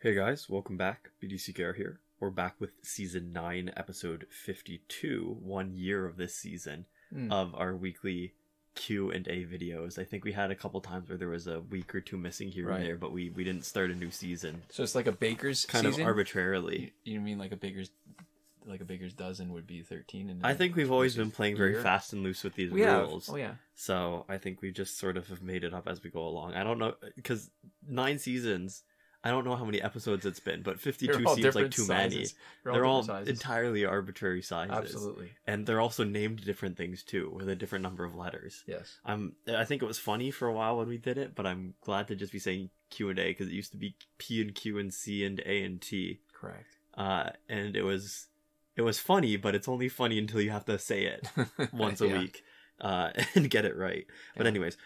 Hey guys, welcome back. BDCKR here. We're back with Season 9, Episode 52, 1 year of this season of our weekly Q&A videos. I think we had a couple times where there was a week or two missing here and there, but we didn't start a new season. So it's like a baker's kind season? Of arbitrarily. You mean like a baker's dozen would be 13? And I think we've always been playing very fast and loose with these rules. Oh yeah. So I think we just sort of have made it up as we go along. I don't know, because 9 seasons... I don't know how many episodes it's been, but 52 seems like too many. They're all entirely arbitrary sizes. Absolutely. And they're also named different things too, with a different number of letters. Yes. I think it was funny for a while when we did it, but I'm glad to just be saying Q&A, because it used to be P and Q and C and A and T. Correct. And it was funny, but it's only funny until you have to say it once a week and get it right. But anyways,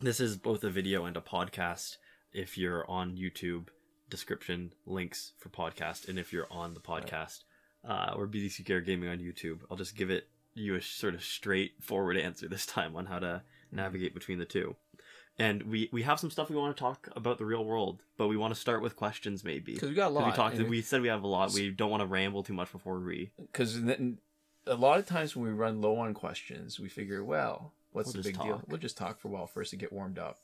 this is both a video and a podcast. If you're on YouTube, description, links for podcast. And if you're on the podcast, or BDCKR Gaming on YouTube, I'll just give you a sort of straightforward answer this time on how to navigate between the two. And we have some stuff we want to talk about the real world, but we want to start with questions maybe. Because we got a lot. We said we have a lot. We don't want to ramble too much before we... Because a lot of times when we run low on questions, we figure, well, what's the big deal? We'll just talk for a while first to get warmed up.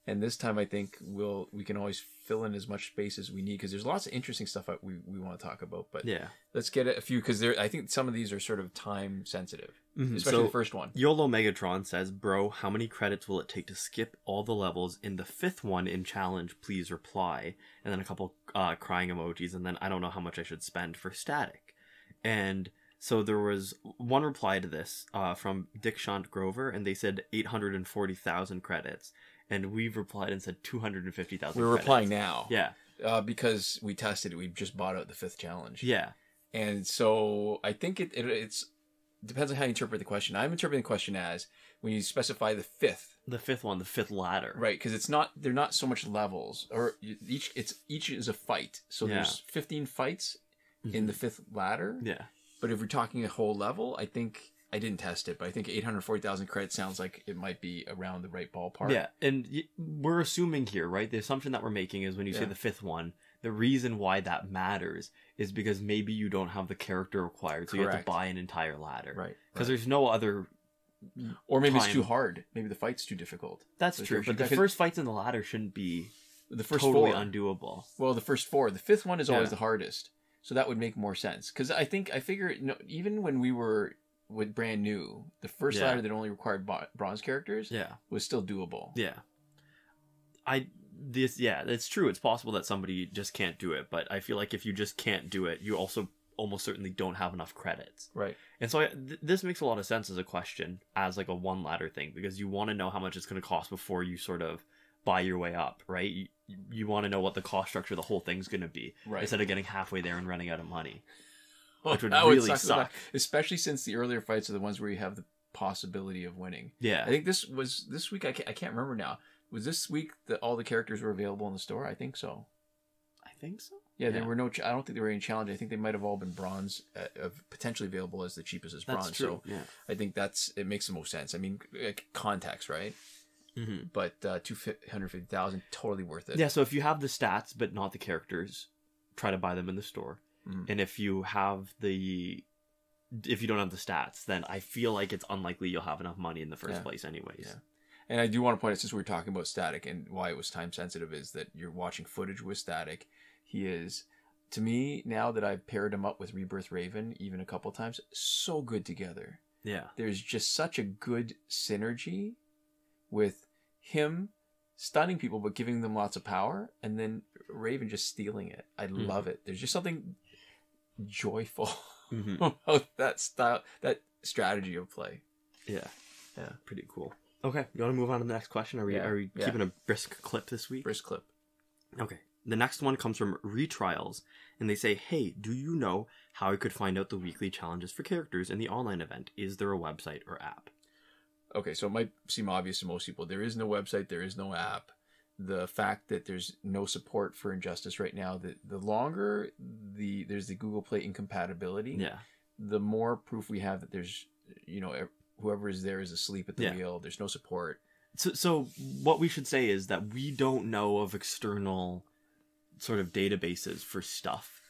And this time, I think we can always fill in as much space as we need, because there's lots of interesting stuff that we want to talk about. But let's get a few, because I think some of these are sort of time sensitive, especially the first one. YOLO Megatron says, "Bro, how many credits will it take to skip all the levels in the 5th one in challenge? Please reply." And then a couple crying emojis, and then I don't know how much I should spend for static. And so there was one reply to this from Dick Shant Grover, and they said 840,000 credits. And we've replied and said 250,000. We're replying now. Yeah. Because we tested it. We just bought out the 5th challenge. Yeah. And so I think it's depends on how you interpret the question. I'm interpreting the question as when you specify the 5th. The 5th one, the 5th ladder. Right, because they're not so much levels, or each is a fight. So there's 15 fights in the 5th ladder. Yeah. But if we're talking a whole level, I think... I didn't test it, but I think 840,000 credits sounds like it might be around the right ballpark. Yeah, and we're assuming here, right? The assumption that we're making is when you say the 5th one, the reason why that matters is because maybe you don't have the character required, so you have to buy an entire ladder. Right. Because there's no other... Or maybe it's too hard. Maybe the fight's too difficult. That's true, but the first fights in the ladder shouldn't be totally undoable. Well, the first 4. The 5th one is always the hardest, so that would make more sense. Because I figure, even when we were... with brand new, the first ladder that only required bronze characters was still doable. It's true. It's possible that somebody just can't do it, but I feel like if you just can't do it, you also almost certainly don't have enough credits. Right. And so this makes a lot of sense as a question, as like a one ladder thing, because you want to know how much it's going to cost before you sort of buy your way up, right? You want to know what the cost structure of the whole thing's going to be, instead of getting halfway there and running out of money. Which would really suck. Especially since the earlier fights are the ones where you have the possibility of winning. Yeah. I think this week, I can't remember now. Was this week that all the characters were available in the store? I think so. Yeah, there were no... I don't think there were any challenge. I think they might have all been bronze, potentially available as the cheapest as bronze. That's true. So I think it makes the most sense. I mean, context, right? Mm-hmm. But 250,000, totally worth it. Yeah, so if you have the stats but not the characters, try to buy them in the store. And if you don't have the stats, then I feel like it's unlikely you'll have enough money in the first place anyways. Yeah. And I do want to point out, since we were talking about static and why it was time sensitive, is that you're watching footage with static. He is, to me, now that I've paired him up with Rebirth Raven even a couple times, so good together. Yeah. There's just such a good synergy with him stunning people but giving them lots of power, and then Raven just stealing it. I love it. There's just something joyful about that style, that strategy of play. Yeah, pretty cool. Okay, you want to move on to the next question? Are we keeping a brisk clip this week? Brisk clip. Okay, the next one comes from Retrials, and they say, "Hey, do you know how I could find out the weekly challenges for characters in the online event? Is there a website or app?" Okay, so it might seem obvious to most people. There is no website, there is no app. The fact that there's no support for Injustice right now, the longer there's the Google Play incompatibility, the more proof we have that there's, whoever is there is asleep at the wheel. There's no support. So what we should say is that we don't know of external sort of databases for stuff,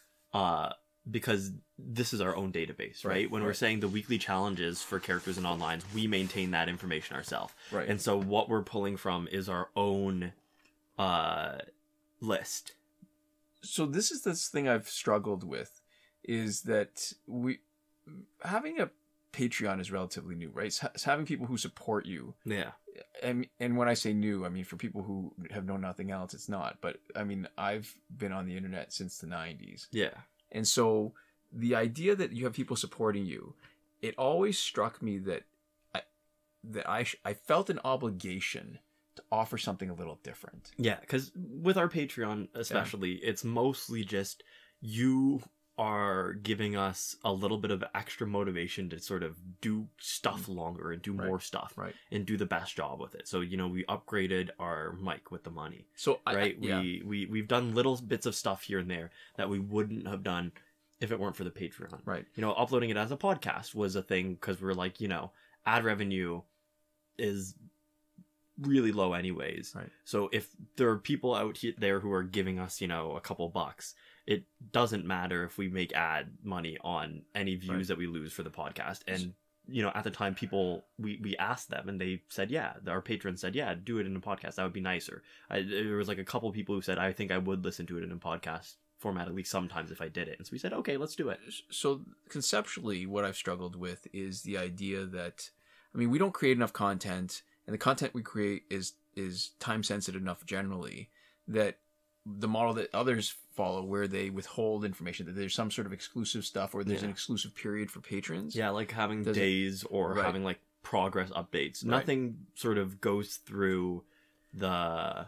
because this is our own database, right? When we're saying the weekly challenges for characters and onlines, we maintain that information ourselves. Right. And so what we're pulling from is our own list. So this is this thing I've struggled with, is that having a Patreon is relatively new, right? It's having people who support you. Yeah. And when I say new, I mean, for people who have known nothing else, it's not. But I mean, I've been on the internet since the 90s. Yeah. And so the idea that you have people supporting you, it always struck me that I felt an obligation to offer something a little different. Yeah, because with our Patreon especially, it's mostly just you are giving us a little bit of extra motivation to sort of do stuff longer and do more stuff and do the best job with it. So, you know, we upgraded our mic with the money. So we've done little bits of stuff here and there that we wouldn't have done if it weren't for the Patreon. Right. You know, uploading it as a podcast was a thing because we're like, you know, ad revenue is really low anyways. Right. So if there are people out there who are giving us, you know, a couple bucks, it doesn't matter if we make ad money on any views that we lose for the podcast. And, you know, at the time, people, we asked them and they said, yeah, our patrons said, yeah, do it in a podcast. That would be nicer. There was like a couple people who said, I think I would listen to it in a podcast format at least sometimes if I did it. And so we said, okay, let's do it. So conceptually, what I've struggled with is the idea that, I mean, we don't create enough content, and the content we create is time sensitive enough generally that the model that others follow, where they withhold information, that there's some sort of exclusive stuff, or there's an exclusive period for patrons. Yeah, like having days or having like progress updates. Nothing sort of goes through the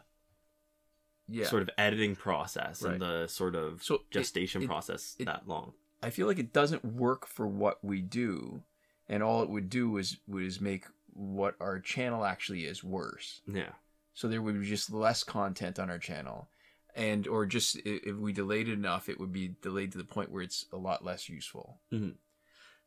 sort of editing process and the sort of gestation process that long. I feel like it doesn't work for what we do, and all it would do is make what our channel actually is worse. Yeah. So there would be just less content on our channel. And or just if we delayed it enough, it would be delayed to the point where it's a lot less useful. Mm-hmm.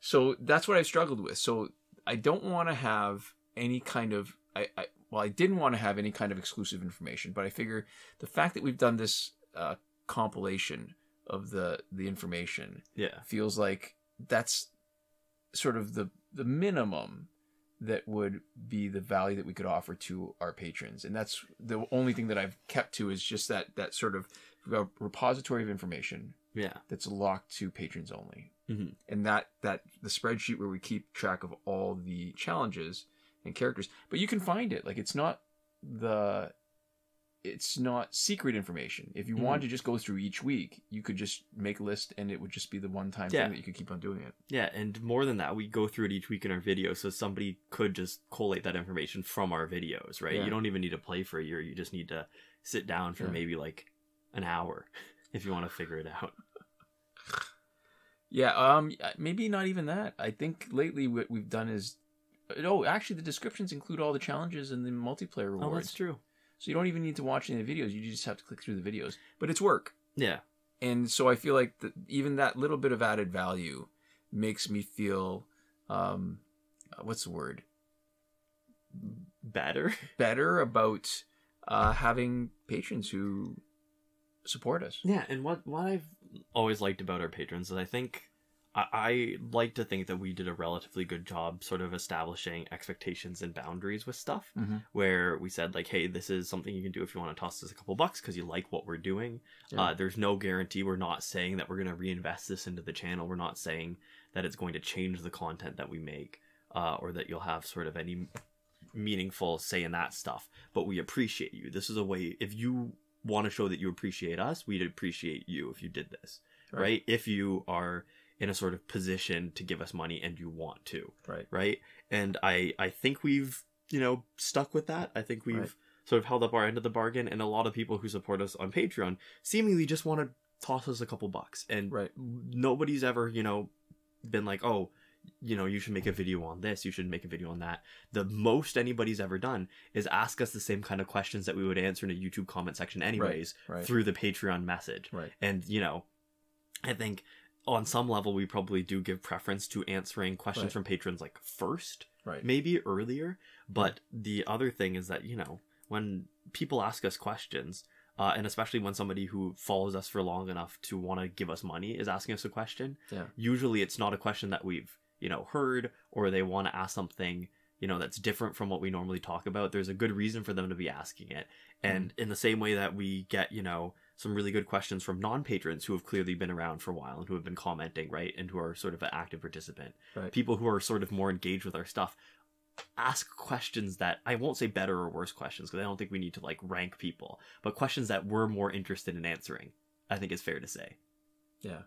So that's what I've struggled with. So I don't want to have any kind of I didn't want to have any kind of exclusive information, but I figure the fact that we've done this compilation of the information feels like that's sort of the minimum that would be the value that we could offer to our patrons. And that's the only thing that I've kept to, is just that sort of repository of information that's locked to patrons only. Mm-hmm. And that the spreadsheet where we keep track of all the challenges and characters, but you can find it. Like, it's not secret information. If you wanted to just go through each week, you could just make a list and it would just be the one-time thing that you could keep on doing it. Yeah, and more than that, we go through it each week in our videos, so somebody could just collate that information from our videos, right? Yeah. You don't even need to play for a year. You just need to sit down for maybe like an hour if you want to figure it out. Yeah, maybe not even that. I think lately what we've done is... Oh, actually, the descriptions include all the challenges and the multiplayer rewards. Oh, that's true. So you don't even need to watch any of the videos. You just have to click through the videos. But it's work. Yeah. And so I feel like even that little bit of added value makes me feel, what's the word? Better? Better about having patrons who support us. Yeah, and what I've always liked about our patrons is I like to think that we did a relatively good job sort of establishing expectations and boundaries with stuff, where we said, like, hey, this is something you can do if you want to toss us a couple bucks because you like what we're doing. Yeah. There's no guarantee. We're not saying that we're going to reinvest this into the channel. We're not saying that it's going to change the content that we make, or that you'll have sort of any meaningful say in that stuff. But we appreciate you. This is a way, if you want to show that you appreciate us, we'd appreciate you if you did this, right? If you are in a sort of position to give us money and you want to, right? And I think we've, you know, stuck with that. I think we've sort of held up our end of the bargain, and a lot of people who support us on Patreon seemingly just want to toss us a couple bucks, and nobody's ever, you know, been like, oh, you know, you should make a video on this, you should make a video on that. The most anybody's ever done is ask us the same kind of questions that we would answer in a YouTube comment section anyways, through the Patreon message. And, you know, I think on some level we probably do give preference to answering questions from patrons like first, maybe earlier. But the other thing is that, you know, when people ask us questions, and especially when somebody who follows us for long enough to want to give us money is asking us a question. Usually it's not a question that we've, heard, or they want to ask something, that's different from what we normally talk about. There's a good reason for them to be asking it. And in the same way that we get, some really good questions from non-patrons who have clearly been around for a while and who have been commenting, right? And who are sort of an active participant. People who are sort of more engaged with our stuff ask questions that, I won't say better or worse questions, because I don't think we need to like rank people, but questions that we're more interested in answering, I think is fair to say. Yeah.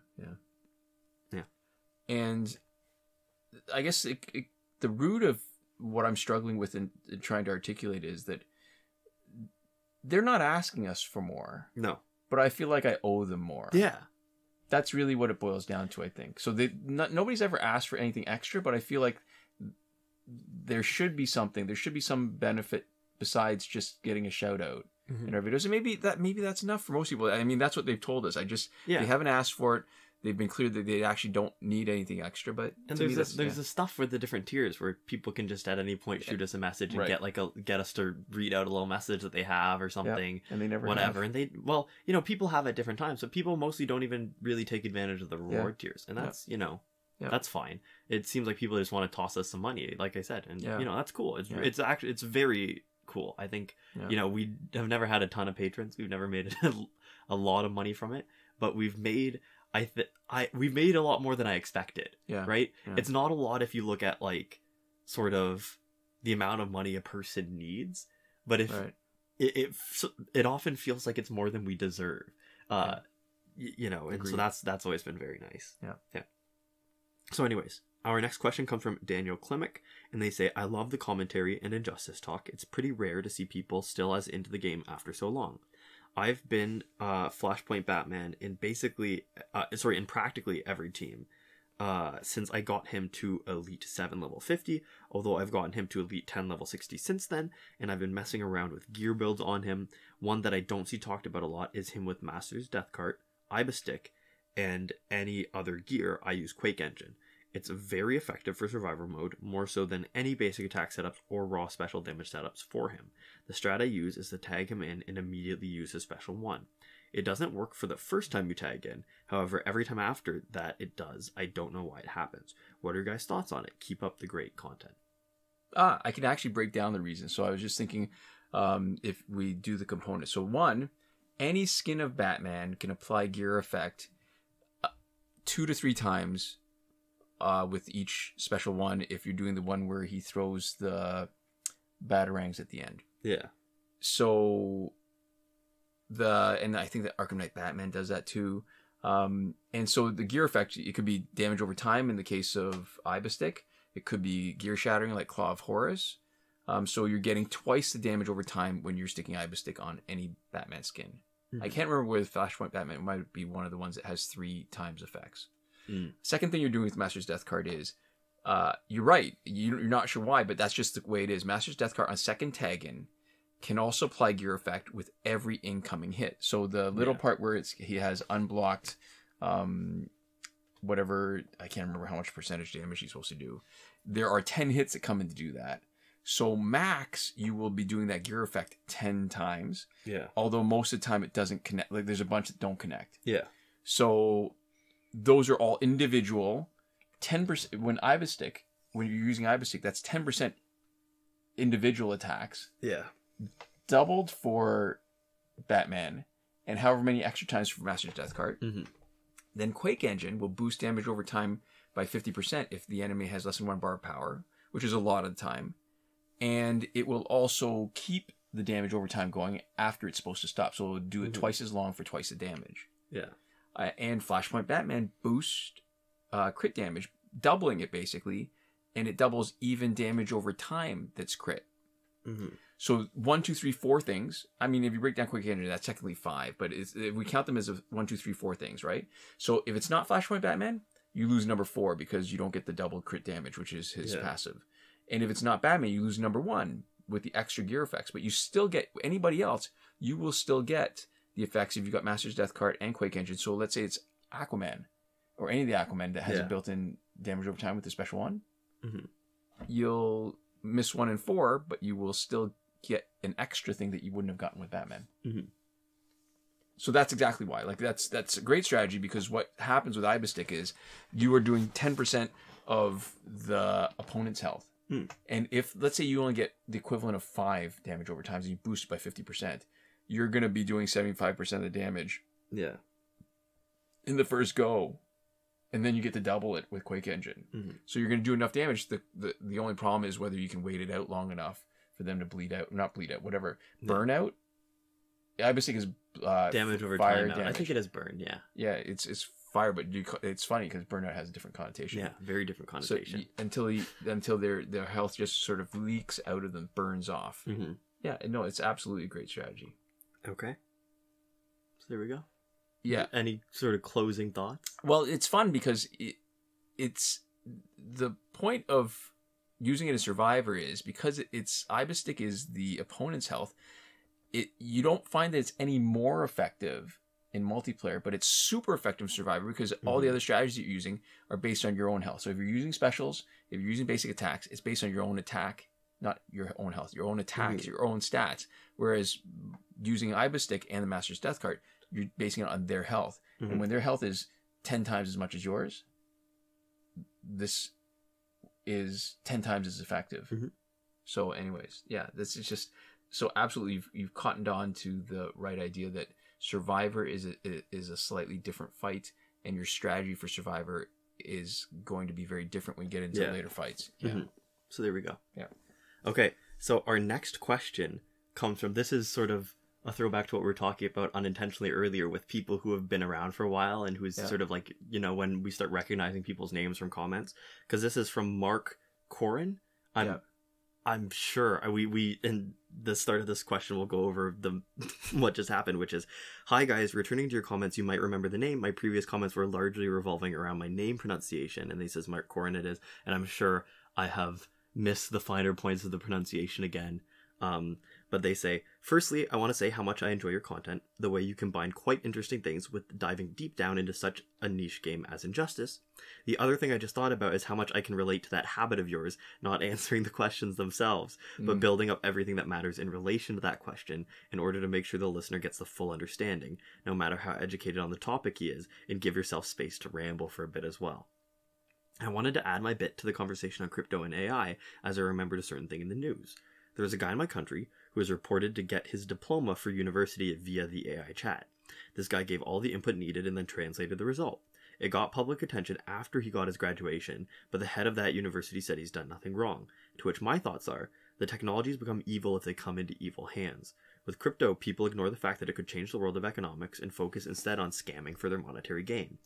And I guess the root of what I'm struggling with in trying to articulate is that they're not asking us for more. No. But I feel like I owe them more. Yeah. That's really what it boils down to, I think. So nobody's ever asked for anything extra, but I feel like there should be something. There should be some benefit besides just getting a shout out in our videos. And maybe that's enough for most people. I mean, that's what they've told us. They haven't asked for it. They've been clear that they actually don't need anything extra, but there's the stuff for the different tiers where people can just at any point shoot us a message and get us to read out a little message that they have or something, and they never whatever. And people have at different times, so people mostly don't even really take advantage of the reward tiers, and that's that's fine. It seems like people just want to toss us some money, like I said, and that's cool. It's actually very cool. I think we have never had a ton of patrons. We've never made a lot of money from it, but we've made. We've made a lot more than I expected. Right? Yeah. It's not a lot if you look at like sort of the amount of money a person needs, but if it often feels like it's more than we deserve. And so that's always been very nice. Yeah. So anyways, our next question comes from Daniel Klimek, and they say, I love the commentary and injustice talk. It's pretty rare to see people still as into the game after so long. I've been Flashpoint Batman in practically every team since I got him to Elite 7 level 50, although I've gotten him to Elite 10 level 60 since then, and I've been messing around with gear builds on him. One that I don't see talked about a lot is him with Master's Death Cart, Iba Stick, and any other gear. I use Quake Engine. It's very effective for survivor mode, more so than any basic attack setups or raw special damage setups for him. The strat I use is to tag him in and immediately use his special 1. It doesn't work for the first time you tag in, however every time after that it does. I don't know why it happens. What are your guys' thoughts on it? Keep up the great content. I can actually break down the reason. So I was just thinking if we do the components. So 1, any skin of Batman can apply gear effect 2 to 3 times with each special 1 if you're doing the one where he throws the batarangs at the end. Yeah. So and I think that Arkham Knight Batman does that too. And so the gear effect, it could be damage over time in the case of Iba Stick. It could be gear shattering like Claw of Horus. So you're getting twice the damage over time when you're sticking Iba Stick on any Batman skin. I can't remember with Flashpoint Batman. It might be one of the ones that has 3 times effects. Second thing you're doing with Master's Death Card is, you're right. You're not sure why, but that's just the way it is. Master's Death Card on second tag in can also apply gear effect with every incoming hit. So the little part where he has unblocked, whatever, I can't remember how much percentage damage he's supposed to do. There are 10 hits that come in to do that. So max, you will be doing that gear effect 10 times. Yeah. Although most of the time it doesn't connect. Like there's a bunch that don't connect. Yeah. So those are all individual. 10% when you're using Iba Stick, that's 10% individual attacks. Yeah. Doubled for Batman, and however many extra times for Master's Death Card. Then Quake Engine will boost damage over time by 50% if the enemy has less than 1 bar of power, which is a lot of the time. And it will also keep the damage over time going after it's supposed to stop. So it'll do it twice as long for twice the damage. Yeah. And Flashpoint Batman boosts crit damage, doubling it basically, and it doubles even damage over time that's crit. So 1, 2, 3, 4 things. I mean, if you break down Quake Engine, that's technically 5, but we count them as 1, 2, 3, 4 things, right? So if it's not Flashpoint Batman, you lose number 4 because you don't get the double crit damage, which is his passive. And if it's not Batman, you lose number 1 with the extra gear effects, but you still get anybody else. You will still get the effects if you got Master's Death Card and Quake Engine. So let's say it's Aquaman or any of the Aquaman that has a built-in damage over time with the special 1. You'll miss 1 and 4, but you will still get an extra thing that you wouldn't have gotten with Batman. So that's exactly why. Like that's a great strategy, because what happens with Ibestick is you are doing 10% of the opponent's health. And if, let's say, you only get the equivalent of 5 damage over time, and you boost it by 50%, you're going to be doing 75% of the damage. Yeah. In the first go. And then you get to double it with Quake Engine. So you're going to do enough damage. The only problem is whether you can wait it out long enough for them to bleed out. Not bleed out, whatever. Burn out. Ibestick is damage over fire time. Damage. I think it is burn, yeah. Yeah, it's fire, but it's funny because burnout has a different connotation. Yeah, very different connotation. So until their health just sort of leaks out of them, burns off. Yeah, no, it's absolutely a great strategy. Okay. So there we go. Yeah. Any sort of closing thoughts? Well, it's fun because it's the point of using it as Survivor is because it's Ibestick is the opponent's health. You don't find that it's any more effective in multiplayer, but it's super effective in Survivor because all the other strategies that you're using are based on your own health. So if you're using specials, if you're using basic attacks, it's based on your own attack, not your own health, your own attacks, your own stats. Whereas using Ibestick and the Master's Death Card, you're basing it on their health. And when their health is 10 times as much as yours, this is 10 times as effective. So anyways, yeah, this is just... So absolutely, you've cottoned on to the right idea that Survivor is a slightly different fight, and your strategy for Survivor is going to be very different when you get into later fights. Yeah. So there we go. Yeah. Okay, so our next question comes from, this is sort of a throwback to what we were talking about unintentionally earlier with people who have been around for a while and who's sort of like, you know, when we start recognizing people's names from comments, because this is from Mark Koryn. I'm sure we in the start of this question we'll go over what just happened, which is, hi guys, returning to your comments, you might remember the name. My previous comments were largely revolving around my name pronunciation, and he says Mark Koryn it is, and I'm sure I have missed the finer points of the pronunciation again. But they say, firstly, I want to say how much I enjoy your content, the way you combine quite interesting things with diving deep down into such a niche game as Injustice. The other thing I just thought about is how much I can relate to that habit of yours, not answering the questions themselves, but building up everything that matters in relation to that question in order to make sure the listener gets the full understanding, no matter how educated on the topic he is, and give yourself space to ramble for a bit as well. I wanted to add my bit to the conversation on crypto and AI as I remembered a certain thing in the news. There was a guy in my country who was reported to get his diploma for university via the AI chat. This guy gave all the input needed and then translated the result. It got public attention after he got his graduation, but the head of that university said he's done nothing wrong. To which my thoughts are, the technologies become evil if they come into evil hands. With crypto, people ignore the fact that it could change the world of economics and focus instead on scamming for their monetary gain.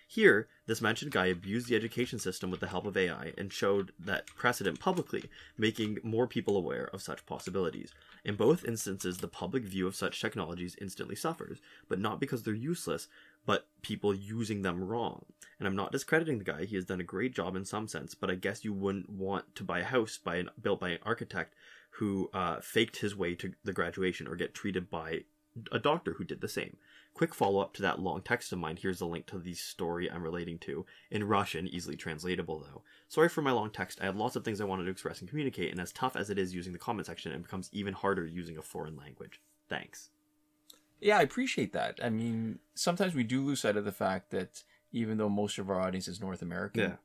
Here, this mentioned guy abused the education system with the help of AI and showed that precedent publicly, making more people aware of such possibilities. In both instances, the public view of such technologies instantly suffers, but not because they're useless, but people using them wrong. And I'm not discrediting the guy, he has done a great job in some sense, but I guess you wouldn't want to buy a house built by an architect who faked his way to the graduation, or get treated by a doctor who did the same. Quick follow-up to that long text of mine, here's a link to the story I'm relating to, in Russian, easily translatable though. Sorry for my long text, I had lots of things I wanted to express and communicate, and as tough as it is using the comment section, it becomes even harder using a foreign language. Thanks. Yeah, I appreciate that. I mean, sometimes we do lose sight of the fact that even though most of our audience is North American,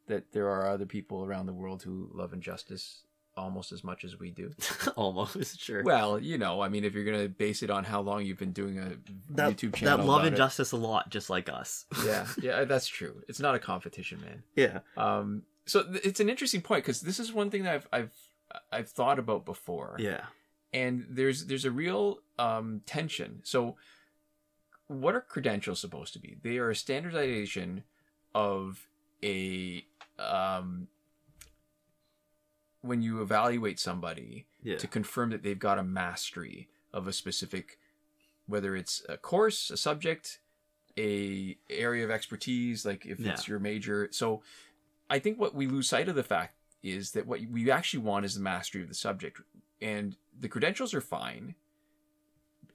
that there are other people around the world who love Injustice almost as much as we do. Almost, sure. Well, you know, I mean, if you're going to base it on how long you've been doing a YouTube channel. That love Injustice a lot, just like us. Yeah, that's true. It's not a competition, man. Yeah. So it's an interesting point, because this is one thing that I've thought about before. Yeah. And there's a real tension. So what are credentials supposed to be? They are a standardization of a when you evaluate somebody to confirm that they've got a mastery of a specific, whether it's a course, a subject, a area of expertise, like if it's your major. So I think what we lose sight of the fact is that what we actually want is the mastery of the subject. And the credentials are fine.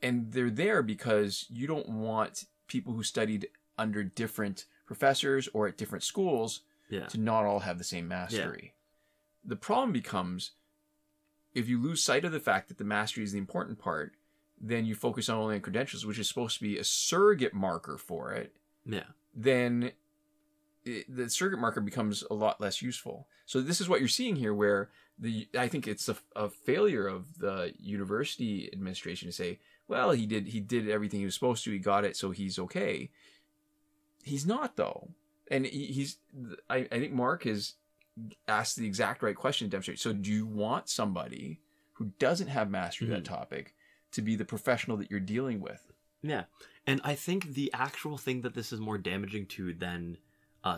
And they're there because you don't want people who studied under different professors or at different schools to not all have the same mastery. The problem becomes if you lose sight of the fact that the mastery is the important part, then you focus on only on credentials, which is supposed to be a surrogate marker for it. Yeah. Then the surrogate marker becomes a lot less useful. So this is what you're seeing here, where I think it's a failure of the university administration to say, well, he did everything he was supposed to, he got it, so he's okay. He's not, though. And I think Mark has asked the exact right question to demonstrate. So do you want somebody who doesn't have mastery of that topic to be the professional that you're dealing with? Yeah. And I think the actual thing that this is more damaging to than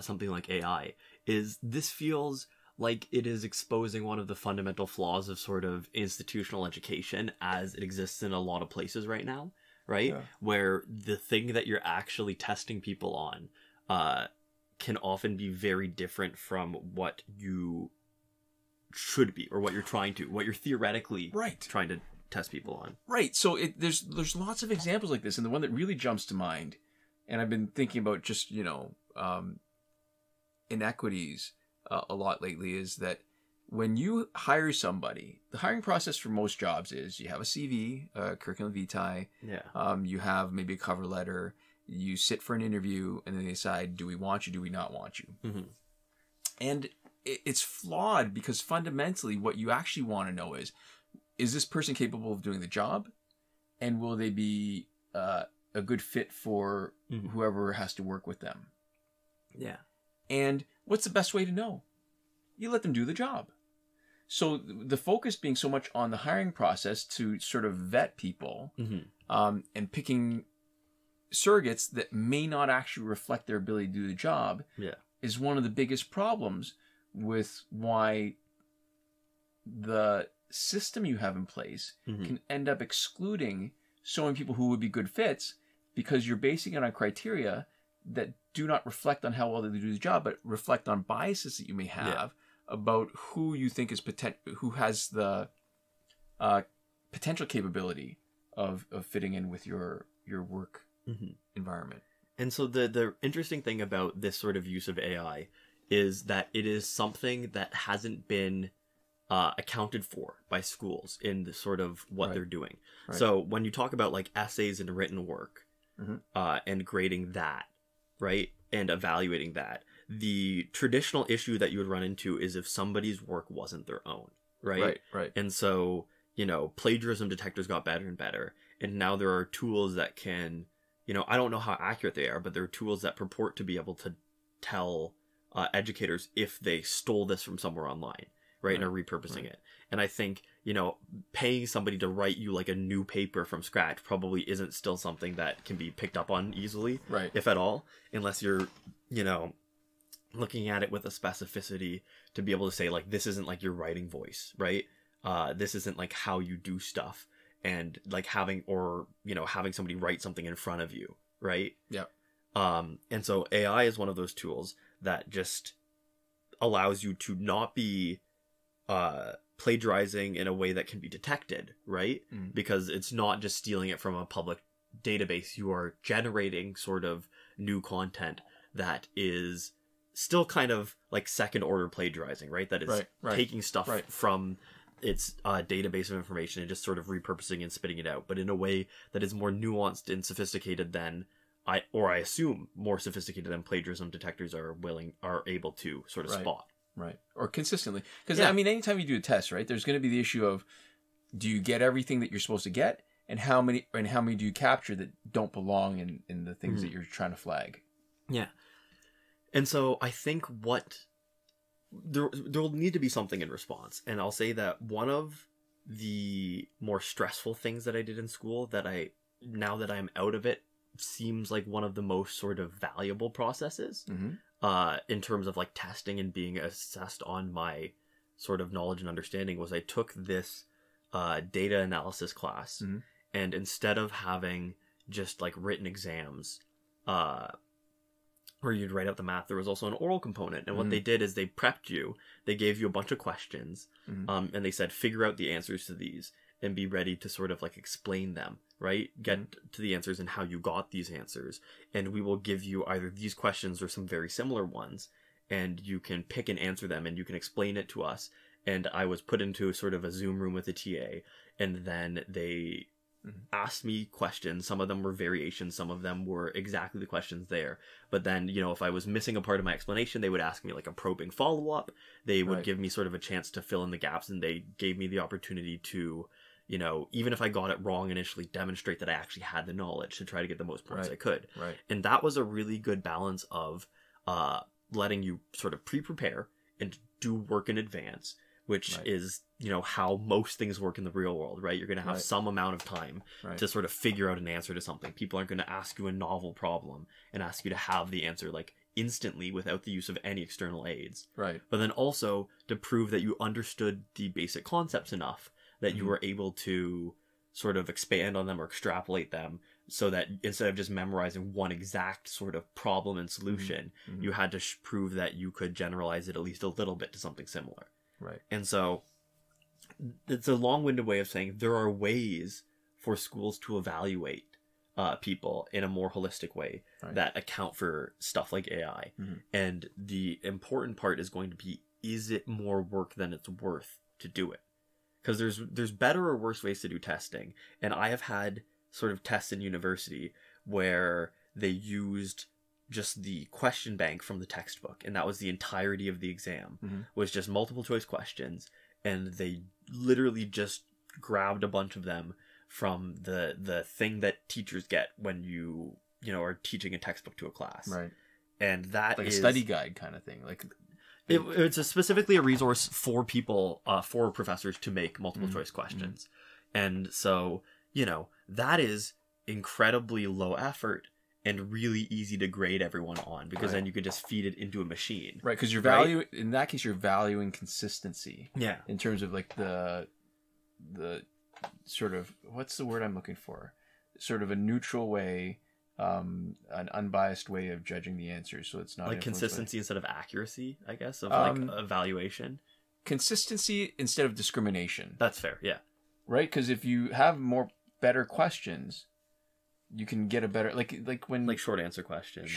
something like AI is this feels like it is exposing one of the fundamental flaws of sort of institutional education as it exists in a lot of places right now, right? Yeah. Where the thing that you're actually testing people on can often be very different from what you should be, or what you're theoretically trying to test people on. Right. So there's lots of examples like this, and the one that really jumps to mind, and I've been thinking about just, inequities a lot lately, is that when you hire somebody, the hiring process for most jobs is you have a CV, curriculum vitae, you have maybe a cover letter, you sit for an interview, and then they decide, do we want you, do we not want you? Mm-hmm. And it's flawed, because fundamentally what you actually want to know is this person capable of doing the job? And will they be a good fit for whoever has to work with them? Yeah. And what's the best way to know? You let them do the job. So the focus being so much on the hiring process to sort of vet people and picking surrogates that may not actually reflect their ability to do the job is one of the biggest problems with why the system you have in place can end up excluding so many people who would be good fits, because you're basing it on criteria that do not reflect on how well they do the job, but reflect on biases that you may have about who you think is who has the potential capability of fitting in with your work environment. And so the interesting thing about this sort of use of AI is that it is something that hasn't been accounted for by schools in the sort of what they're doing. Right. So when you talk about like essays and written work and grading that, right, and evaluating that, the traditional issue that you would run into is if somebody's work wasn't their own, right? Right. And so, plagiarism detectors got better and better, and now there are tools that can, I don't know how accurate they are, but there are tools that purport to be able to tell educators if they stole this from somewhere online, right? And are repurposing it. And I think, paying somebody to write you like a new paper from scratch probably isn't still something that can be picked up on easily, if at all, unless you're, looking at it with a specificity to be able to say, like, this isn't like your writing voice, right? This isn't like how you do stuff, and like having somebody write something in front of you, right? Yeah. And so AI is one of those tools that just allows you to not be plagiarizing in a way that can be detected, right? Because it's not just stealing it from a public database. You are generating sort of new content that is still kind of like second order plagiarizing, right? That is taking stuff from its database of information and just sort of repurposing and spitting it out, but in a way that is more nuanced and sophisticated than I assume more sophisticated than plagiarism detectors are able to sort of spot. Right. Or consistently. Because, anytime you do a test, right, there's going to be the issue of, do you get everything that you're supposed to get? And how many do you capture that don't belong in the things that you're trying to flag? Yeah. And so I think there'll need to be something in response. And I'll say that one of the more stressful things that I did in school that now that I'm out of it, seems like one of the most sort of valuable processes in terms of like testing and being assessed on my sort of knowledge and understanding, was I took this data analysis class, and instead of having just like written exams where you'd write out the math, there was also an oral component. And what they did is they prepped you, they gave you a bunch of questions, and they said, figure out the answers to these and be ready to sort of like explain them, right? Get to the answers and how you got these answers. And we will give you either these questions or some very similar ones, and you can pick and answer them, and you can explain it to us. And I was put into sort of a Zoom room with a TA, and then they asked me questions. Some of them were variations, some of them were exactly the questions there. But then, you know, if I was missing a part of my explanation, they would ask me like a probing follow-up. They would give me sort of a chance to fill in the gaps, and they gave me the opportunity to, you know, even if I got it wrong initially, demonstrate that I actually had the knowledge to try to get the most points I could. And that was a really good balance of letting you sort of pre-prepare and do work in advance, which is, you know, how most things work in the real world, right? You're going to have some amount of time to sort of figure out an answer to something. People aren't going to ask you a novel problem and ask you to have the answer like instantly without the use of any external aids. But then also to prove that you understood the basic concepts enough that you were able to sort of expand on them or extrapolate them, so that instead of just memorizing one exact sort of problem and solution, you had to prove that you could generalize it at least a little bit to something similar. And so it's a long-winded way of saying there are ways for schools to evaluate people in a more holistic way that account for stuff like AI. And the important part is going to be, is it more work than it's worth to do it? Because there's better or worse ways to do testing. And I have had sort of tests in university where they used just the question bank from the textbook, and that was the entirety of the exam, was just multiple choice questions, and they literally just grabbed a bunch of them from the thing that teachers get when you know, are teaching a textbook to a class. And that like is a study guide kind of thing. Like it's specifically a resource for people, for professors to make multiple choice questions. And so, you know, that is incredibly low effort and really easy to grade everyone on, because then you can just feed it into a machine. Because you're in that case, you're valuing consistency. In terms of like the sort of, what's the word I'm looking for? Sort of a neutral way, an unbiased way of judging the answers. So it's not like consistency instead of accuracy, I guess, of like evaluation. Consistency instead of discrimination. That's fair. Yeah. Right. Because if you have better questions, you can get a better like short answer questions.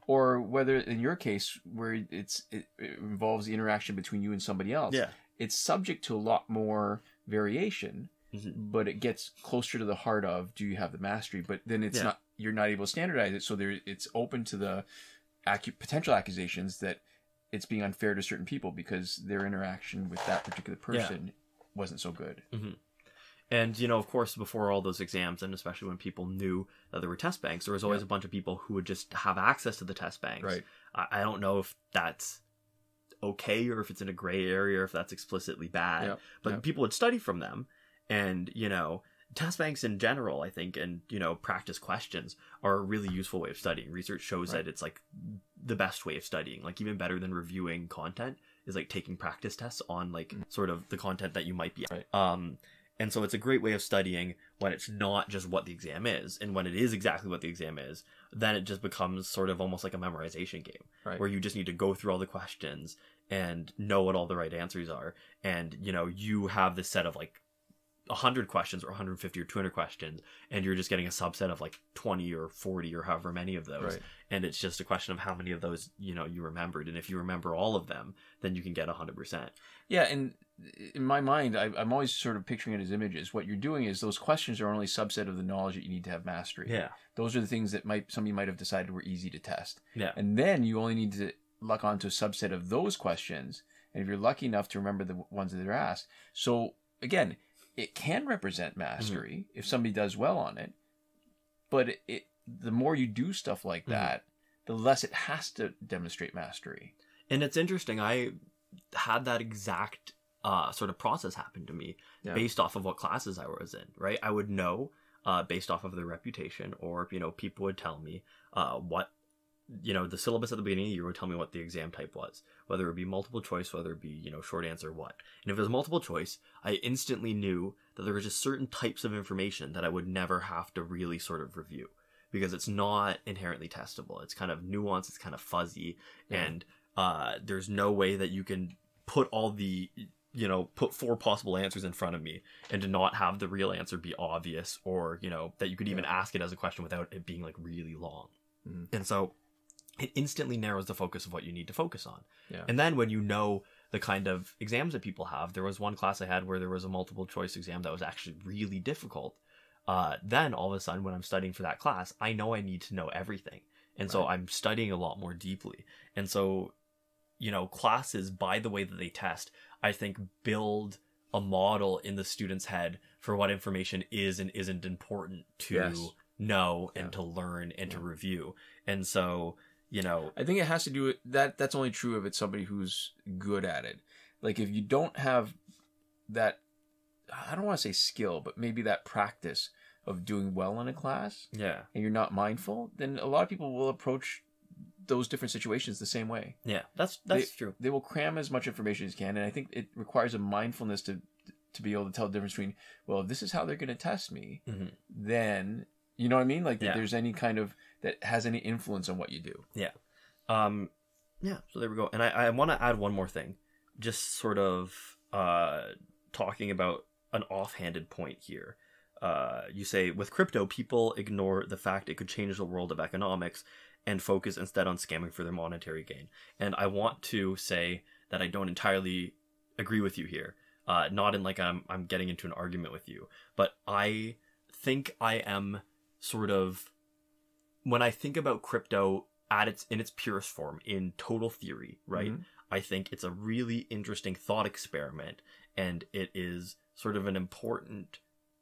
Or whether in your case where it involves the interaction between you and somebody else. It's subject to a lot more variation, but it gets closer to the heart of, do you have the mastery? But then it's not, you're not able to standardize it, so it's open to the potential accusations that it's being unfair to certain people because their interaction with that particular person wasn't so good. And, you know, of course, before all those exams, and especially when people knew that there were test banks, there was always a bunch of people who would just have access to the test banks. I don't know if that's okay or if it's in a gray area or if that's explicitly bad. But people would study from them. And, you know, test banks in general, I think, and, you know, practice questions are a really useful way of studying. Research shows that it's like the best way of studying. Like, even better than reviewing content is like taking practice tests on like sort of the content that you might be and so it's a great way of studying when it's not just what the exam is. And when it is exactly what the exam is, then it just becomes sort of almost like a memorization game, where you just need to go through all the questions and know what all the right answers are. And, you know, you have this set of like 100 questions or 150 or 200 questions, and you're just getting a subset of like 20 or 40 or however many of those. And it's just a question of how many of those, you know, you remembered. And if you remember all of them, then you can get 100%. Yeah. And in my mind, I'm always sort of picturing it as images. What you're doing is those questions are only a subset of the knowledge that you need to have mastery. Those are the things that somebody might have decided were easy to test. And then you only need to lock onto a subset of those questions. And if you're lucky enough to remember the ones that are asked. So again, it can represent mastery if somebody does well on it. But the more you do stuff like that, the less it has to demonstrate mastery. And it's interesting. I had that exact sort of process happen to me based off of what classes I was in, right? I would know based off of their reputation, or, you know, people would tell me what, you know, the syllabus at the beginning of the year would tell me what the exam type was, whether it be multiple choice, whether it be, you know, short answer, what. And if it was multiple choice, I instantly knew that there were just certain types of information that I would never have to really sort of review, because it's not inherently testable. It's kind of nuanced, it's kind of fuzzy, and there's no way that you can put all the, you know, put 4 possible answers in front of me and to not have the real answer be obvious, or, you know, that you could even ask it as a question without it being like really long. And so it instantly narrows the focus of what you need to focus on. And then when you know the kind of exams that people have, there was one class I had where there was a multiple choice exam that was actually really difficult. then all of a sudden when I'm studying for that class, I know I need to know everything. And so I'm studying a lot more deeply. And so, you know, classes, by the way that they test, I think build a model in the student's head for what information is and isn't important to know and to learn and to review. And so, you know, I think it has to do with that. That's only true if it's somebody who's good at it. Like if you don't have that, I don't want to say skill, but maybe that practice of doing well in a class, and you're not mindful, then a lot of people will approach those different situations the same way. Yeah, that's true. They will cram as much information as can, and I think it requires a mindfulness to be able to tell the difference between, well, if this is how they're going to test me, then, you know what I mean? Like, if there's any kind of, that has any influence on what you do. Yeah. So there we go. And I want to add one more thing, just sort of talking about an offhanded point here. You say, with crypto, people ignore the fact it could change the world of economics and focus instead on scamming for their monetary gain. And I want to say that I don't entirely agree with you here. Not in like I'm getting into an argument with you, but I think I am sort of, when I think about crypto in its purest form, in total theory, right? I think it's a really interesting thought experiment, and it is sort of an important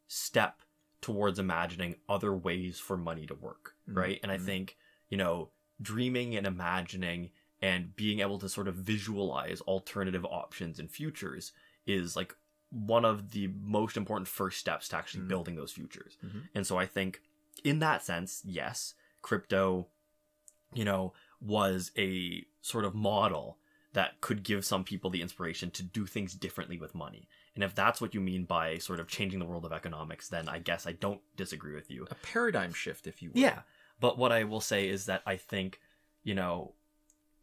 step towards imagining other ways for money to work, right? And I think, you know, dreaming and imagining and being able to sort of visualize alternative options and futures is like one of the most important first steps to actually building those futures. And so I think in that sense, yes, crypto, you know, was a sort of model that could give some people the inspiration to do things differently with money. And if that's what you mean by sort of changing the world of economics, then I guess I don't disagree with you. A paradigm shift, if you will. Yeah. But what I will say is that I think, you know,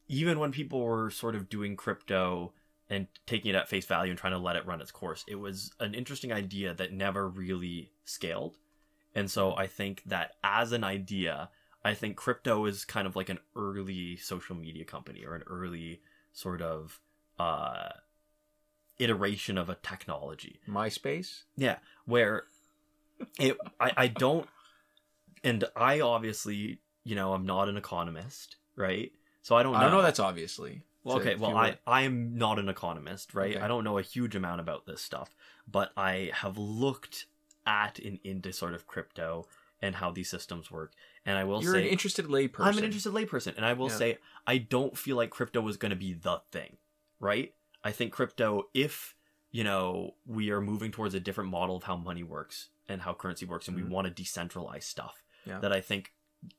even when people were sort of doing crypto and taking it at face value and trying to let it run its course, it was an interesting idea that never really scaled. And so I think that as an idea, I think crypto is kind of like an early social media company, or an early sort of iteration of a technology. MySpace? Yeah, where I don't, and I obviously, you know, I'm not an economist, right? So I don't know. I don't know that's obviously. Well, okay, well, I am not an economist, right? Okay. I don't know a huge amount about this stuff, but I have looked at and into sort of crypto and how these systems work. And I will say... You're an interested layperson. I'm an interested layperson. And I will say, I don't feel like crypto is going to be the thing, right? I think crypto, if, you know, we are moving towards a different model of how money works and how currency works, and we want to decentralize stuff, that I think,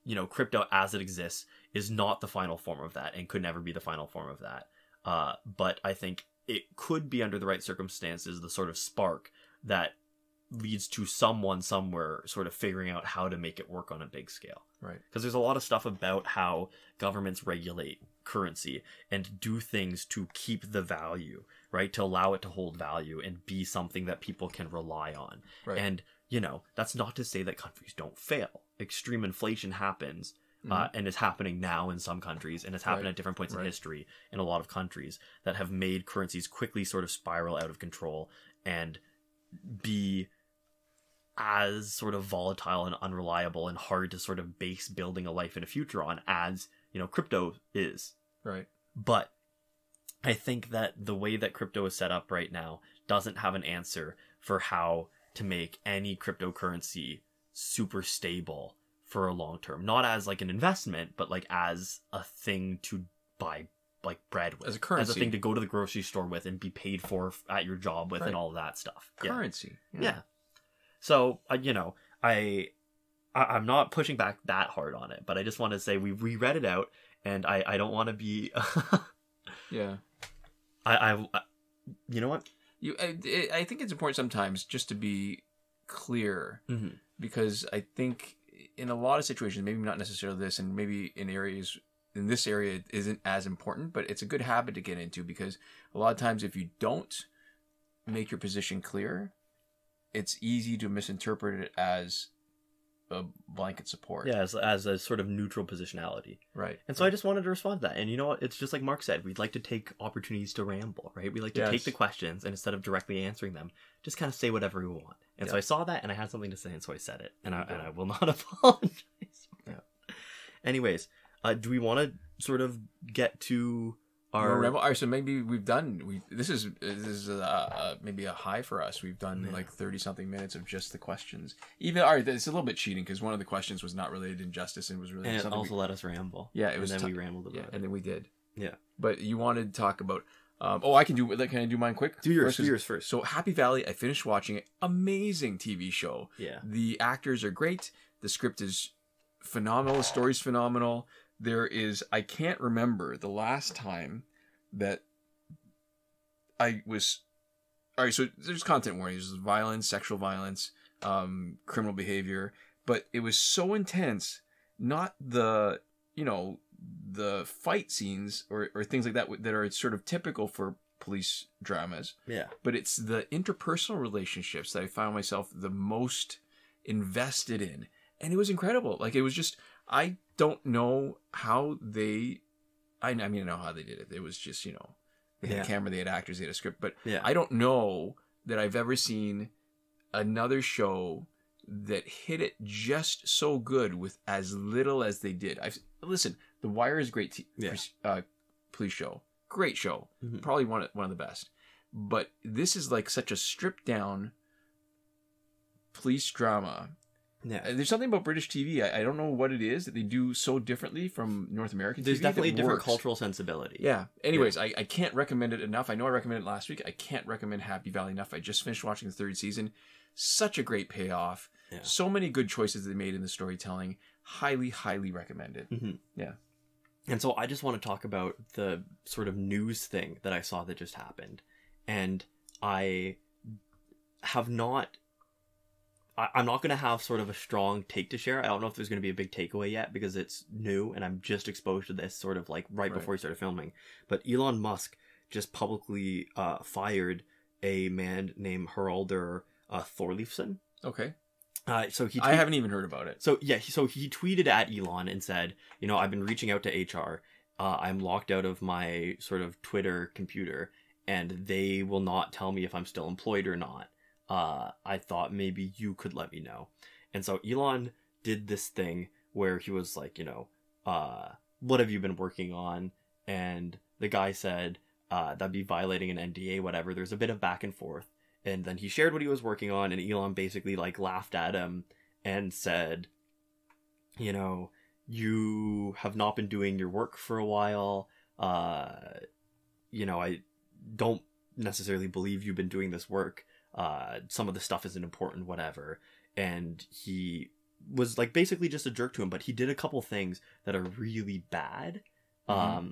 you know, crypto as it exists is not the final form of that and could never be the final form of that. But I think it could be, under the right circumstances, the sort of spark that leads to someone somewhere sort of figuring out how to make it work on a big scale. Right. Because there's a lot of stuff about how governments regulate currency and do things to keep the value, right? To allow it to hold value and be something that people can rely on. Right. And, you know, that's not to say that countries don't fail. Extreme inflation happens, and is happening now in some countries, and it's happened at different points in history in a lot of countries that have made currencies quickly sort of spiral out of control and be as sort of volatile and unreliable and hard to sort of base building a life and a future on as, you know, crypto is. Right. But I think that the way that crypto is set up right now doesn't have an answer for how to make any cryptocurrency super stable for a long term. Not as like an investment, but like as a thing to buy like bread with. As a currency. As a thing to go to the grocery store with and be paid for at your job with and all of that stuff. Currency. Yeah. So, you know, I'm not pushing back that hard on it, but I just want to say we read it out, and I don't want to be... Yeah. I you know what? I think it's important sometimes just to be clear, because I think in a lot of situations, maybe not necessarily this, and maybe in this area it isn't as important, but it's a good habit to get into, because a lot of times if you don't make your position clear, it's easy to misinterpret it as a blanket support. Yeah, as a sort of neutral positionality. Right. And so I just wanted to respond to that. And you know what? It's just like Mark said, we'd like to take opportunities to ramble, right? We like to take the questions, and instead of directly answering them, just kind of say whatever we want. And so I saw that, and I had something to say, and so I said it. And I will not apologize. Anyways, do we want to sort of get to our... All right, so maybe this is maybe a high for us. We've done like 30-something minutes of just the questions. Even, all right, it's a little bit cheating because one of the questions was not related to injustice and was related to something. And it also let us ramble. Yeah, it was. And then we rambled about it. And then we did. Yeah. But you wanted to talk about... can I do mine quick? Do yours first. So Happy Valley, I finished watching it. Amazing TV show. Yeah. The actors are great. The script is phenomenal. The story's phenomenal. I can't remember the last time that I was... All right, so there's content warnings. There's violence, sexual violence, criminal behavior. But it was so intense, not the fight scenes or things like that are sort of typical for police dramas. Yeah. But it's the interpersonal relationships that I found myself the most invested in. And it was incredible. Like, it was just... I don't know how they... I know how they did it. It was just, they had a camera, they had actors, they had a script. But I don't know that I've ever seen another show that hit it just so good with as little as they did. Listen, The Wire is a great police show. Great show. Mm-hmm. Probably one of the best. But this is like such a stripped down police drama. Yeah, there's something about British TV. I don't know what it is that they do so differently from North American TV. There's definitely a different cultural sensibility. Yeah. Anyways, I can't recommend it enough. I know I recommended it last week. I can't recommend Happy Valley enough. I just finished watching the 3rd season. Such a great payoff. Yeah. So many good choices they made in the storytelling. Highly, highly recommended. Mm-hmm. Yeah. And so I just want to talk about the sort of news thing that I saw that just happened. And I have not... I'm not going to have sort of a strong take to share. I don't know if there's going to be a big takeaway yet because it's new and I'm just exposed to this sort of like right before we started filming. But Elon Musk just publicly fired a man named Haraldur Thorleifsson. Okay. So I haven't even heard about it. So yeah, so he tweeted at Elon and said, I've been reaching out to HR. I'm locked out of my sort of Twitter computer and they will not tell me if I'm still employed or not. I thought maybe you could let me know. And so Elon did this thing where he was like, what have you been working on? And the guy said, that'd be violating an NDA, whatever. There's a bit of back and forth. And then he shared what he was working on, and Elon basically like laughed at him and said, you have not been doing your work for a while. I don't necessarily believe you've been doing this work. Some of the stuff isn't important, whatever. And he was like basically just a jerk to him, but he did a couple things that are really bad. Mm-hmm.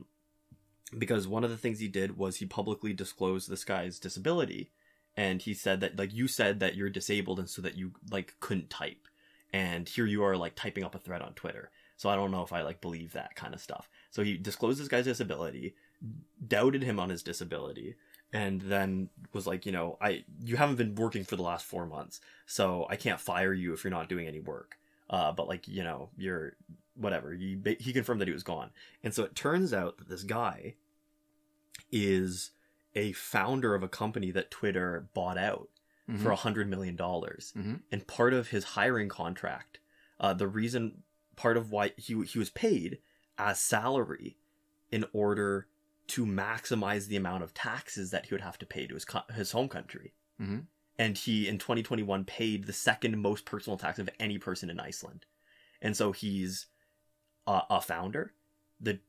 Because one of the things he did was he publicly disclosed this guy's disability. And he said that, like, you said that you're disabled and so that you, like, couldn't type. And here you are, like, typing up a thread on Twitter. So I don't know if I, like, believe that kind of stuff. So he disclosed this guy's disability, doubted him on his disability, and then was like, you haven't been working for the last 4 months, so I can't fire you if you're not doing any work. But, like, you're, whatever. He confirmed that he was gone. And so it turns out that this guy is a founder of a company that Twitter bought out for $100 million. Mm-hmm. And part of his hiring contract, part of why he was paid as salary in order to maximize the amount of taxes that he would have to pay to his home country. Mm-hmm. And he, in 2021, paid the second most personal tax of any person in Iceland. And so he's a founder. The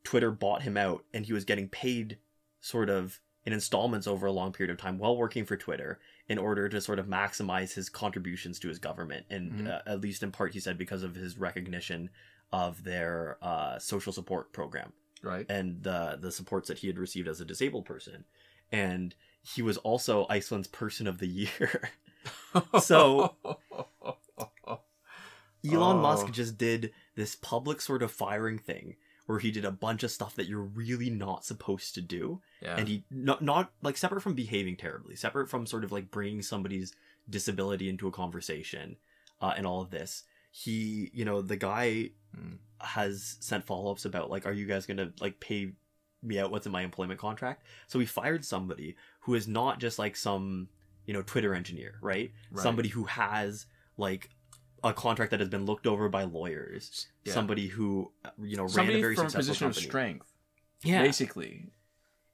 Twitter bought him out, and he was getting paid sort of in installments over a long period of time while working for Twitter in order to sort of maximize his contributions to his government. And at least in part, he said, because of his recognition of their social support program. Right. And the supports that he had received as a disabled person. And he was also Iceland's Person of the Year. So Elon Musk just did this public sort of firing thing where he did a bunch of stuff that you're really not supposed to do. Yeah. And he, not like separate from behaving terribly, separate from sort of like bringing somebody's disability into a conversation and all of this. he, you know, the guy has sent follow-ups about, like, are you guys gonna, like, pay me out what's in my employment contract? So he fired somebody who is not just like some, you know, Twitter engineer, right? Somebody who has like a contract that has been looked over by lawyers, somebody who, you know, ran a very from successful a position company. of strength, basically.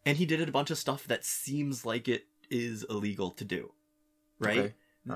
And he did a bunch of stuff that seems like it is illegal to do, right?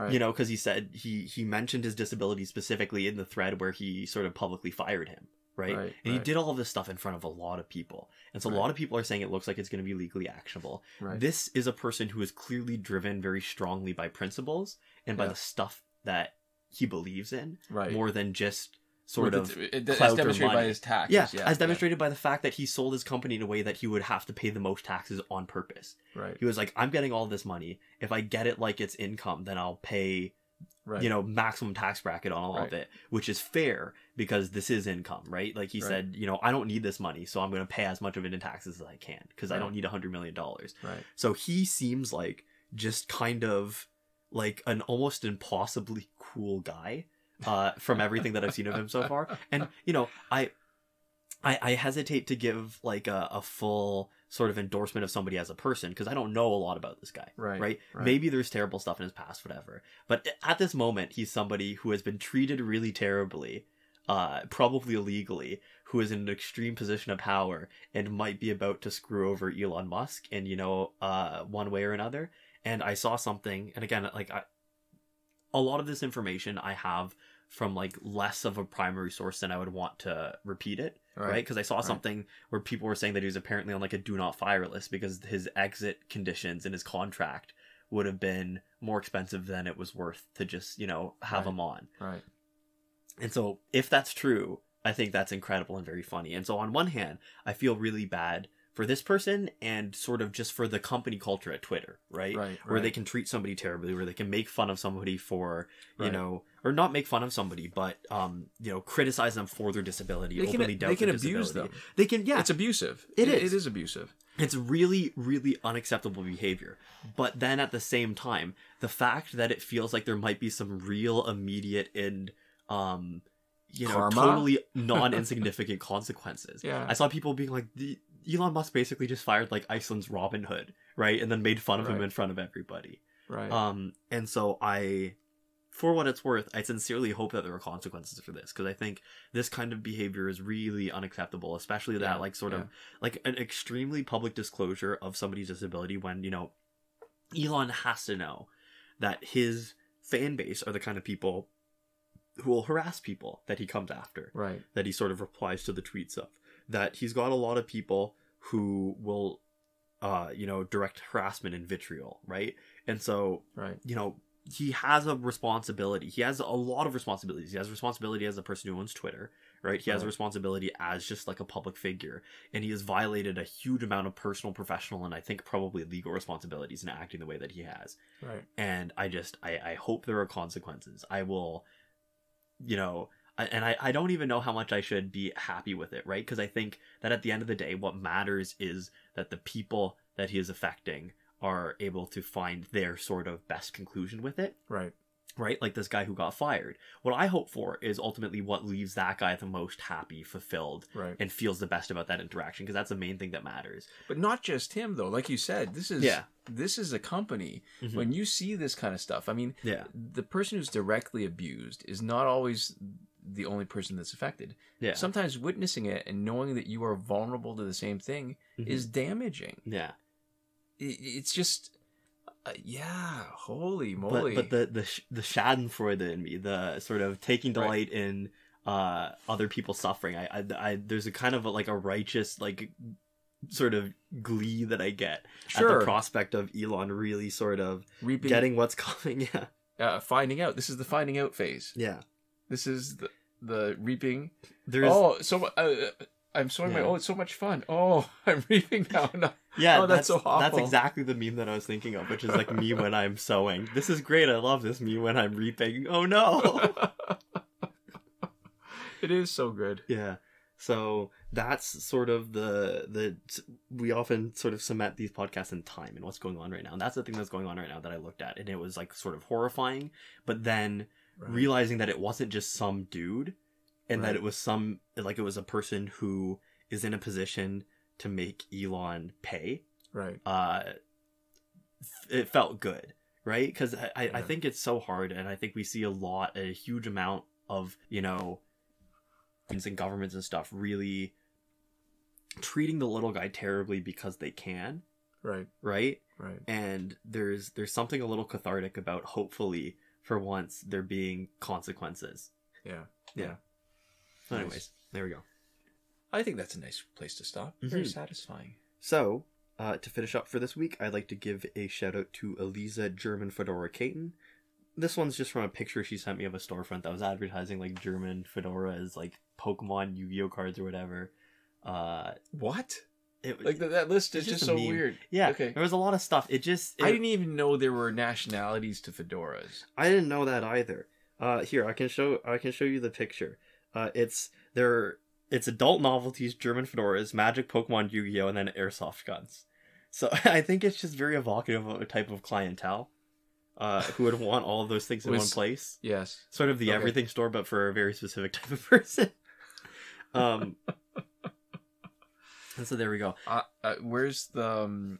You know, because he said he mentioned his disability specifically in the thread where he sort of publicly fired him. Right? And he did all of this stuff in front of a lot of people. And so a lot of people are saying it looks like it's going to be legally actionable. This is a person who is clearly driven very strongly by principles and by the stuff that he believes in, more than just sort of as demonstrated by his taxes. As demonstrated by the fact that he sold his company in a way that he would have to pay the most taxes on purpose. He was like, I'm getting all this money. If I get it like it's income, then I'll pay... you know, maximum tax bracket on all of it, which is fair because this is income, right? Like he said, you know, I don't need this money, so I'm going to pay as much of it in taxes as I can because I don't need $100 million. So he seems like just kind of like an almost impossibly cool guy from everything that I've seen of him so far. And, you know, I hesitate to give like a full sort of endorsement of somebody as a person because I don't know a lot about this guy, right? Maybe there's terrible stuff in his past, whatever. But at this moment, he's somebody who has been treated really terribly, probably illegally, who is in an extreme position of power and might be about to screw over Elon Musk in, you know, one way or another. And I saw something, and again, like a lot of this information I have from like less of a primary source than I would want to repeat it, right? Because I saw something where people were saying that he was apparently on like a do not fire list because his exit conditions in his contract would have been more expensive than it was worth to just, you know, have him on. And so if that's true, I think that's incredible and very funny. And so on one hand, I feel really bad for this person and sort of just for the company culture at Twitter, right? Where they can treat somebody terribly, where they can make fun of somebody for, you know, or not make fun of somebody, but, you know, criticize them for their disability, openly doubt their disability. They can abuse them. They can, it's abusive. It is abusive. It's really, really unacceptable behavior. But then at the same time, the fact that it feels like there might be some real immediate and, you know, karma? Totally non-insignificant consequences. I saw people being like, Elon Musk basically just fired like Iceland's Robin Hood, right? And then made fun of him in front of everybody. And so for what it's worth, I sincerely hope that there are consequences for this, because I think this kind of behavior is really unacceptable, especially that like sort of like an extremely public disclosure of somebody's disability when, you know, Elon has to know that his fan base are the kind of people who will harass people that he comes after, that he sort of replies to the tweets of, that he's got a lot of people who will, you know, direct harassment and vitriol, right? And so, you know, he has a responsibility. He has a lot of responsibilities. He has responsibility as a person who owns Twitter, right? He has a responsibility as just like a public figure, and he has violated a huge amount of personal, professional, and I think probably legal responsibilities in acting the way that he has. And I hope there are consequences. I will, you know, I don't even know how much I should be happy with it, right? Because I think that at the end of the day, what matters is that the people that he is affecting are able to find their sort of best conclusion with it. Right? Like this guy who got fired. What I hope for is ultimately what leaves that guy the most happy, fulfilled, and feels the best about that interaction, because that's the main thing that matters. But not just him, though. Like you said, this is a company. When you see this kind of stuff, I mean, the person who's directly abused is not always the only person that's affected. Sometimes witnessing it and knowing that you are vulnerable to the same thing is damaging. It's just... holy moly! But the Schadenfreude in me, the sort of taking delight in other people's suffering, I there's a kind of like a righteous like sort of glee that I get at the prospect of Elon really sort of getting what's coming. Finding out. This is the finding out phase. This is the reaping. I'm sowing my... it's so much fun. I'm reaping now. That's so awful. That's exactly the meme that I was thinking of, which is like me when I'm sowing. This is great. I love this. Me when I'm reaping. Oh no. It is so good. So that's sort of we often sort of cement these podcasts in time and what's going on right now. And that's the thing that's going on right now that I looked at. And it was like sort of horrifying, but then realizing that it wasn't just some dude, and Right. that it was it was a person who is in a position to make Elon pay. Right. It felt good, right? Because I think it's so hard, and I think we see a huge amount of, you know, and governments and stuff really treating the little guy terribly because they can. Right. Right? Right. And there's something a little cathartic about, hopefully, for once, there being consequences. Yeah. So anyways, there we go. I think that's a nice place to stop. Very satisfying. So, to finish up for this week, I'd like to give a shout out to Eliza German Fedora Caton. This one's just from a picture she sent me of a storefront that was advertising like German fedoras, like Pokemon, Yu-Gi-Oh cards or whatever. What? Like that list is just so meme. weird. Yeah, okay. There was a lot of stuff. I didn't even know there were nationalities to fedoras. I didn't know that either. Here, I can show you the picture. It's adult novelties, German fedoras, Magic, Pokemon, Yu-Gi-Oh, and then airsoft guns. So I think it's just very evocative of a type of clientele who would want all of those things in one place. Yes. Sort of the everything store, but for a very specific type of person. And so there we go. Where's those?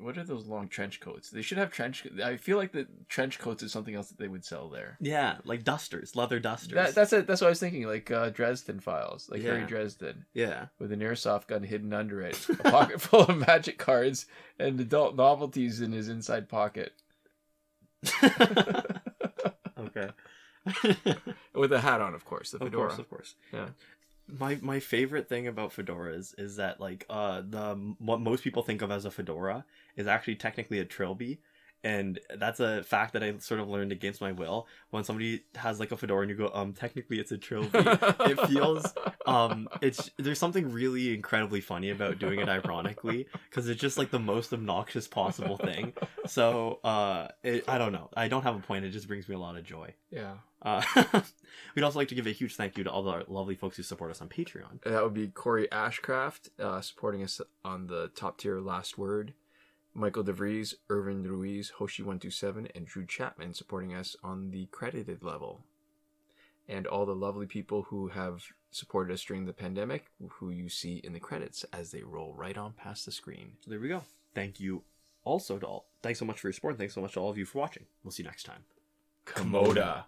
What are those long trench coats? They should have trench. I feel like the trench coats is something else that they would sell there. Yeah, like dusters, leather dusters. That's it. That's what I was thinking. Like Dresden files, like Harry Dresden. Yeah, with an airsoft gun hidden under it, a pocket full of magic cards, and adult novelties in his inside pocket. Okay. With a hat on, of course. The fedora. Of course. Yeah. My favorite thing about fedoras is that like what most people think of as a fedora is actually technically a trilby, and that's a fact that I sort of learned against my will. When somebody has like a fedora and you go, technically it's a trilby, it feels there's something really incredibly funny about doing it ironically, because it's just like the most obnoxious possible thing. So I don't know, I don't have a point, it just brings me a lot of joy. Yeah. We'd also like to give a huge thank you to all the lovely folks who support us on Patreon. That would be Korey Ashcraft, supporting us on the top tier Last Word, Michael Devries, Irvin Ruiz, Hoshi127, and Drew Chapman supporting us on the credited level. And all the lovely people who have supported us during the pandemic, who you see in the credits as they roll right on past the screen. So there we go. Thank you also to all. Thanks so much for your support. Thanks so much to all of you for watching. We'll see you next time. Komoda.